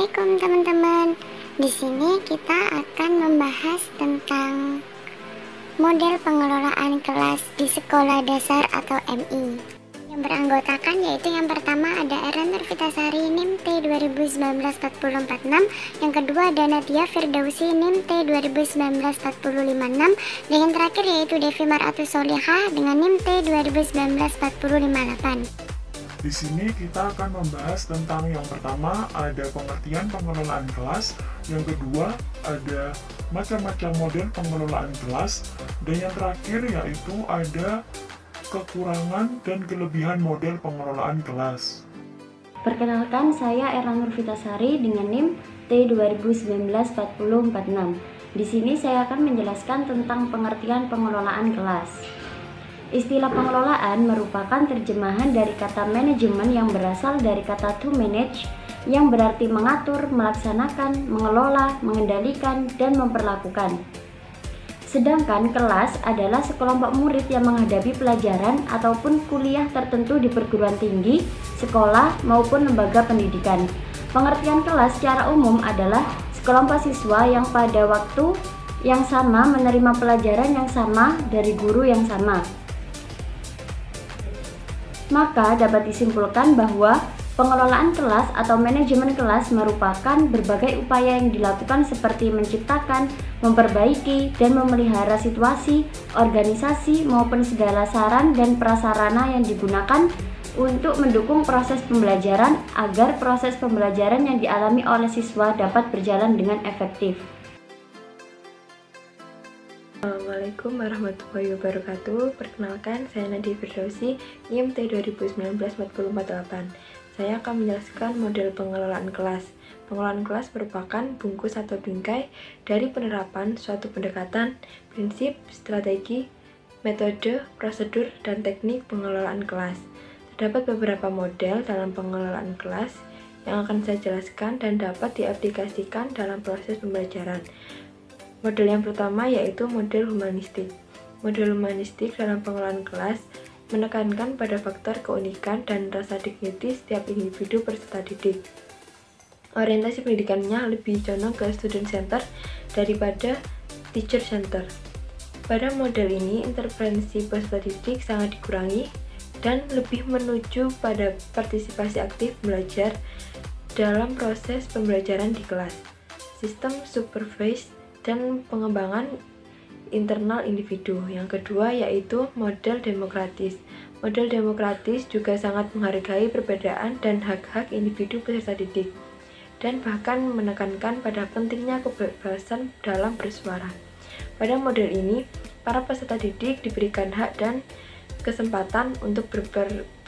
Assalamualaikum teman-teman. Di sini kita akan membahas tentang model pengelolaan kelas di sekolah dasar atau MI. Yang beranggotakan yaitu yang pertama ada Eren Nurvitasari NIM T 2019-4046, yang kedua ada Nadia Firdausi NIM T 2019-4056, dan yang terakhir yaitu Devi Maratus Soliha dengan NIM T 2019-4058. Di sini kita akan membahas tentang yang pertama ada pengertian pengelolaan kelas, yang kedua ada macam-macam model pengelolaan kelas, dan yang terakhir yaitu ada kekurangan dan kelebihan model pengelolaan kelas. Perkenalkan, saya Erna Nurvitasari dengan NIM T 2019-4046. Di sini saya akan menjelaskan tentang pengertian pengelolaan kelas. Istilah pengelolaan merupakan terjemahan dari kata manajemen yang berasal dari kata to manage, yang berarti mengatur, melaksanakan, mengelola, mengendalikan, dan memperlakukan. Sedangkan kelas adalah sekelompok murid yang menghadapi pelajaran ataupun kuliah tertentu di perguruan tinggi, sekolah, maupun lembaga pendidikan. Pengertian kelas secara umum adalah sekelompok siswa yang pada waktu yang sama menerima pelajaran yang sama dari guru yang sama. Maka dapat disimpulkan bahwa pengelolaan kelas atau manajemen kelas merupakan berbagai upaya yang dilakukan seperti menciptakan, memperbaiki, dan memelihara situasi, organisasi, maupun segala saran dan prasarana yang digunakan untuk mendukung proses pembelajaran agar proses pembelajaran yang dialami oleh siswa dapat berjalan dengan efektif. Assalamualaikum warahmatullahi wabarakatuh. Perkenalkan, saya Nadia Firdausi, NIM T 2019-4048. Saya akan menjelaskan model pengelolaan kelas. Pengelolaan kelas merupakan bungkus atau bingkai dari penerapan suatu pendekatan, prinsip, strategi, metode, prosedur, dan teknik pengelolaan kelas. Terdapat beberapa model dalam pengelolaan kelas yang akan saya jelaskan dan dapat diaplikasikan dalam proses pembelajaran. Model yang pertama yaitu model humanistik. Model humanistik dalam pengelolaan kelas menekankan pada faktor keunikan dan rasa dignity setiap individu peserta didik. Orientasi pendidikannya lebih condong ke student center daripada teacher center. Pada model ini, intervensi peserta didik sangat dikurangi dan lebih menuju pada partisipasi aktif belajar dalam proses pembelajaran di kelas. Sistem supervise dan pengembangan internal individu. Yang kedua yaitu model demokratis. Model demokratis juga sangat menghargai perbedaan dan hak-hak individu peserta didik, dan bahkan menekankan pada pentingnya kebebasan dalam bersuara. Pada model ini, para peserta didik diberikan hak dan kesempatan untuk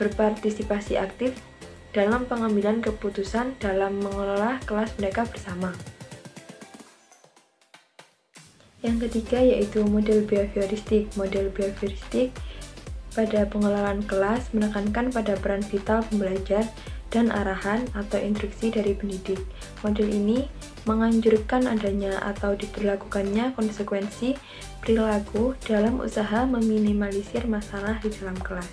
berpartisipasi aktif dalam pengambilan keputusan dalam mengelola kelas mereka bersama. Yang ketiga yaitu model behavioristik. Model behavioristik pada pengelolaan kelas menekankan pada peran vital pembelajar dan arahan atau instruksi dari pendidik. Model ini menganjurkan adanya atau diberlakukannya konsekuensi perilaku dalam usaha meminimalisir masalah di dalam kelas.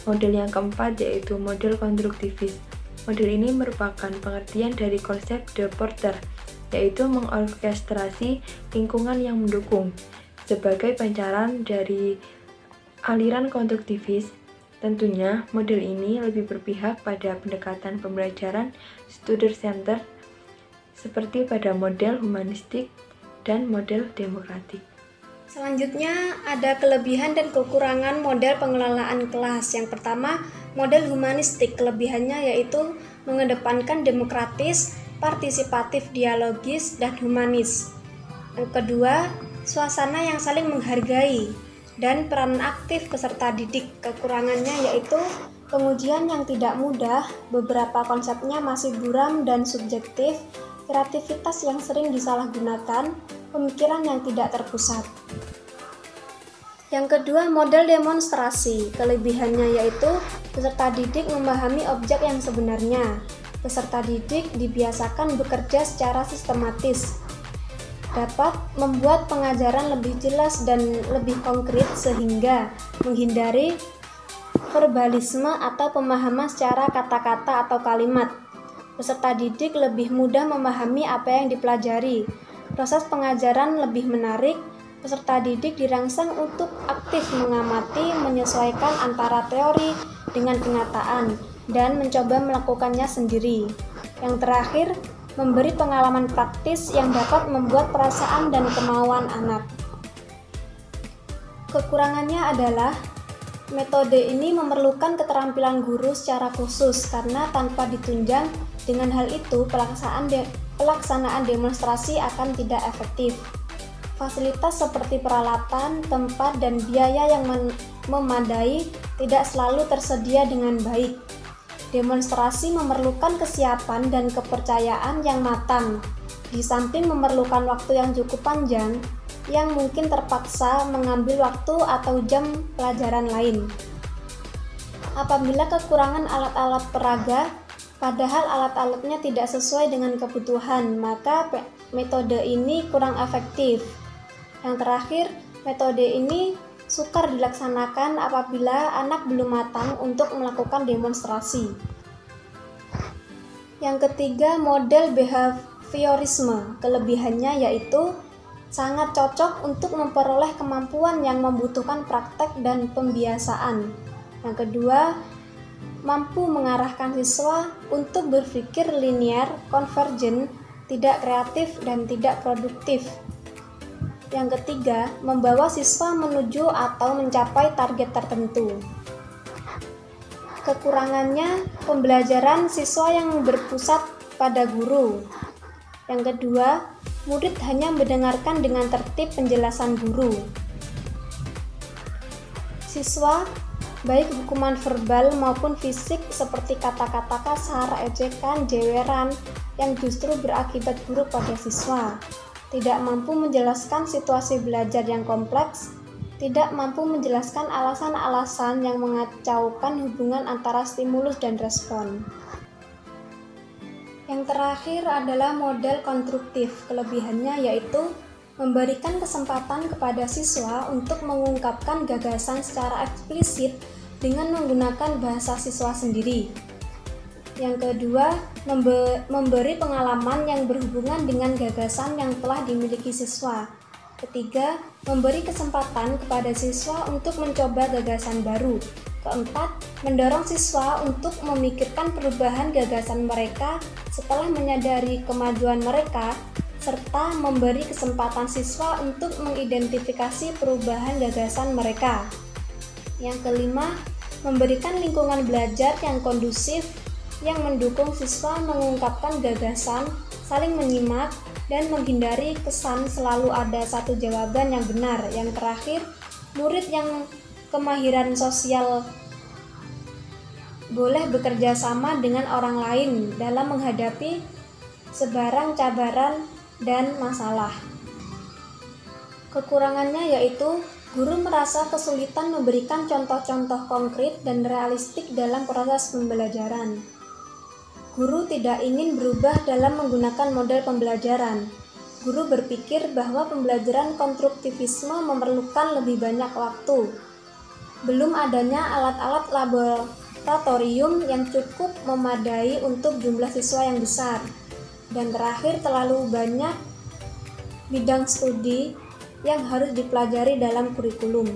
Model yang keempat yaitu model konstruktivis. Model ini merupakan pengertian dari konsep De Porter, yaitu mengorkestrasi lingkungan yang mendukung. Sebagai pancaran dari aliran konstruktivis, tentunya model ini lebih berpihak pada pendekatan pembelajaran student center seperti pada model humanistik dan model demokratik. Selanjutnya ada kelebihan dan kekurangan model pengelolaan kelas. Yang pertama, model humanistik. Kelebihannya yaitu mengedepankan demokratis, partisipatif, dialogis, dan humanis. Yang kedua, suasana yang saling menghargai dan peran aktif peserta didik. Kekurangannya yaitu pengujian yang tidak mudah, beberapa konsepnya masih buram dan subjektif, kreativitas yang sering disalahgunakan, pemikiran yang tidak terpusat. Yang kedua, model demonstrasi. Kelebihannya yaitu peserta didik memahami objek yang sebenarnya. Peserta didik dibiasakan bekerja secara sistematis, dapat membuat pengajaran lebih jelas dan lebih konkret sehingga menghindari verbalisme atau pemahaman secara kata-kata atau kalimat. Peserta didik lebih mudah memahami apa yang dipelajari. Proses pengajaran lebih menarik. Peserta didik dirangsang untuk aktif mengamati, menyesuaikan antara teori dengan kenyataan, dan mencoba melakukannya sendiri. Yang terakhir, memberi pengalaman praktis yang dapat membuat perasaan dan kemauan anak. Kekurangannya adalah metode ini memerlukan keterampilan guru secara khusus karena tanpa ditunjang dengan hal itu pelaksanaan demonstrasi akan tidak efektif. Fasilitas seperti peralatan, tempat, dan biaya yang memadai tidak selalu tersedia dengan baik. Demonstrasi memerlukan kesiapan dan kepercayaan yang matang, di samping memerlukan waktu yang cukup panjang, yang mungkin terpaksa mengambil waktu atau jam pelajaran lain. Apabila kekurangan alat-alat peraga, padahal alat-alatnya tidak sesuai dengan kebutuhan, maka metode ini kurang efektif. Yang terakhir, metode ini sukar dilaksanakan apabila anak belum matang untuk melakukan demonstrasi. Yang ketiga, model behaviorisme. Kelebihannya yaitu sangat cocok untuk memperoleh kemampuan yang membutuhkan praktek dan pembiasaan. Yang kedua, mampu mengarahkan siswa untuk berpikir linear, konvergen, tidak kreatif, dan tidak produktif. Yang ketiga, membawa siswa menuju atau mencapai target tertentu. Kekurangannya, pembelajaran siswa yang berpusat pada guru. Yang kedua, murid hanya mendengarkan dengan tertib penjelasan guru. Siswa, baik hukuman verbal maupun fisik seperti kata-kata kasar, ejekan, jeweran, yang justru berakibat buruk pada siswa. Tidak mampu menjelaskan situasi belajar yang kompleks, tidak mampu menjelaskan alasan-alasan yang mengacaukan hubungan antara stimulus dan respon. Yang terakhir adalah model konstruktif. Kelebihannya yaitu memberikan kesempatan kepada siswa untuk mengungkapkan gagasan secara eksplisit dengan menggunakan bahasa siswa sendiri. Yang kedua, memberi pengalaman yang berhubungan dengan gagasan yang telah dimiliki siswa. Ketiga, memberi kesempatan kepada siswa untuk mencoba gagasan baru. Keempat, mendorong siswa untuk memikirkan perubahan gagasan mereka setelah menyadari kemajuan mereka, serta memberi kesempatan siswa untuk mengidentifikasi perubahan gagasan mereka. Yang kelima, memberikan lingkungan belajar yang kondusif yang mendukung siswa mengungkapkan gagasan, saling menyimak, dan menghindari kesan selalu ada satu jawaban yang benar. Yang terakhir, murid yang kemahiran sosial boleh bekerja sama dengan orang lain dalam menghadapi sebarang cabaran dan masalah. Kekurangannya yaitu guru merasa kesulitan memberikan contoh-contoh konkret dan realistik dalam proses pembelajaran. Guru tidak ingin berubah dalam menggunakan model pembelajaran. Guru berpikir bahwa pembelajaran konstruktivisme memerlukan lebih banyak waktu. Belum adanya alat-alat laboratorium yang cukup memadai untuk jumlah siswa yang besar. Dan terakhir, terlalu banyak bidang studi yang harus dipelajari dalam kurikulum.